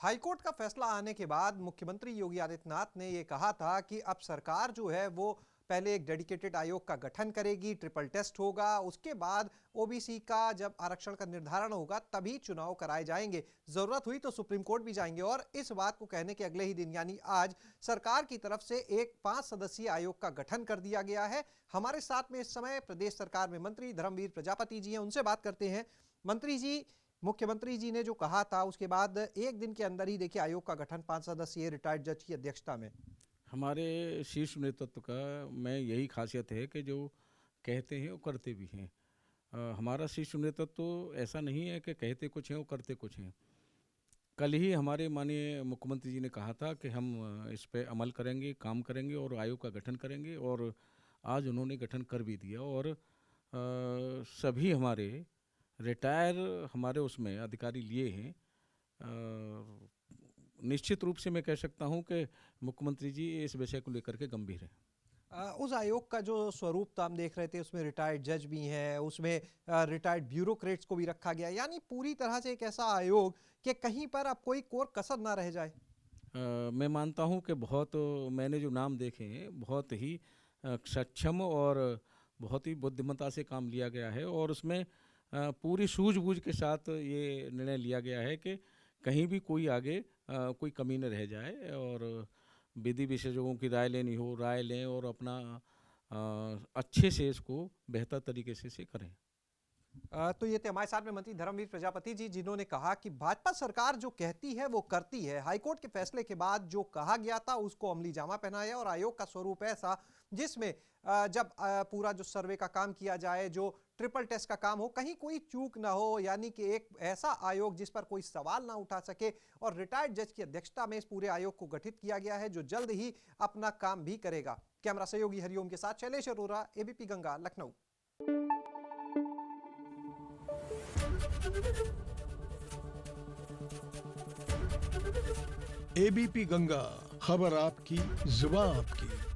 High court का फैसला आने के बाद मुख्यमंत्री योगी आदित्यनाथ ने यह कहा था कि अब सरकार जो है वो पहले एक डेडिकेटेड आयोग का गठन करेगी, ट्रिपल टेस्ट होगा, उसके बाद ओबीसी का जब आरक्षण का निर्धारण होगा तभी चुनाव कराए जाएंगे, जरूरत हुई तो सुप्रीम कोर्ट भी जाएंगे। और इस बात को कहने के अगले ही दिन यानी आज सरकार की तरफ से एक 5 सदस्यीय आयोग का गठन कर दिया गया है। हमारे साथ में इस समय प्रदेश सरकार में मंत्री धर्मवीर प्रजापति जी हैं, उनसे बात करते हैं। मंत्री जी, मुख्यमंत्री जी ने जो कहा था उसके बाद एक दिन के अंदर ही देखिए आयोग का गठन 5 सदस्यीय रिटायर्ड जज की अध्यक्षता में। हमारे शीर्ष नेतृत्व का में यही खासियत है कि जो कहते हैं वो करते भी हैं। हमारा शीर्ष नेतृत्व तो ऐसा नहीं है कि कहते कुछ हैं वो करते कुछ हैं। कल ही हमारे माननीय मुख्यमंत्री जी ने कहा था कि हम इस पे अमल करेंगे, काम करेंगे और आयोग का गठन करेंगे, और आज उन्होंने गठन कर भी दिया। और सभी हमारे रिटायर हमारे उसमें अधिकारी लिए हैं। निश्चित रूप से मैं कह सकता हूं कि मुख्यमंत्री जी इस विषय को लेकर के गंभीर हैं। उस आयोग का जो स्वरूप तो हम देख रहे थे उसमें रिटायर्ड जज भी हैं, उसमें रिटायर्ड ब्यूरोक्रेट्स को भी रखा गया, यानी पूरी तरह से एक ऐसा आयोग कि कहीं पर अब कोई कोर कसर ना रह जाए। मैं मानता हूं कि बहुत मैंने जो नाम देखे हैं बहुत ही सक्षम और बहुत ही बुद्धिमत्ता से काम लिया गया है, और उसमें पूरी सूझबूझ के साथ ये निर्णय लिया गया है कि कहीं भी कोई आगे कोई कमी न रह जाए, और विधि विशेषज्ञों की राय लेनी हो राय लें और अपना अच्छे से इसको बेहतर तरीके से करें। तो ये थे हमारे साथ में मंत्री धर्मवीर प्रजापति जी, जिन्होंने कहा कि भाजपा सरकार जो कहती है वो करती है। हाईकोर्ट के फैसले के बाद जो कहा गया था उसको अमली जामा पहनाया, और आयोग का स्वरूप ऐसा जिसमें जब पूरा जो सर्वे का काम किया जाए, जो ट्रिपल टेस्ट का काम हो, कहीं कोई चूक ना हो, यानी कि एक ऐसा आयोग जिस पर कोई सवाल ना उठा सके। और रिटायर्ड जज की अध्यक्षता में इस पूरे आयोग को गठित किया गया है जो जल्द ही अपना काम भी करेगा। कैमरा सहयोगी हरिओम के साथ शैलेश अरोरा, एबीपी गंगा, लखनऊ। एबीपी गंगा, खबर आपकी, जुबान आपकी।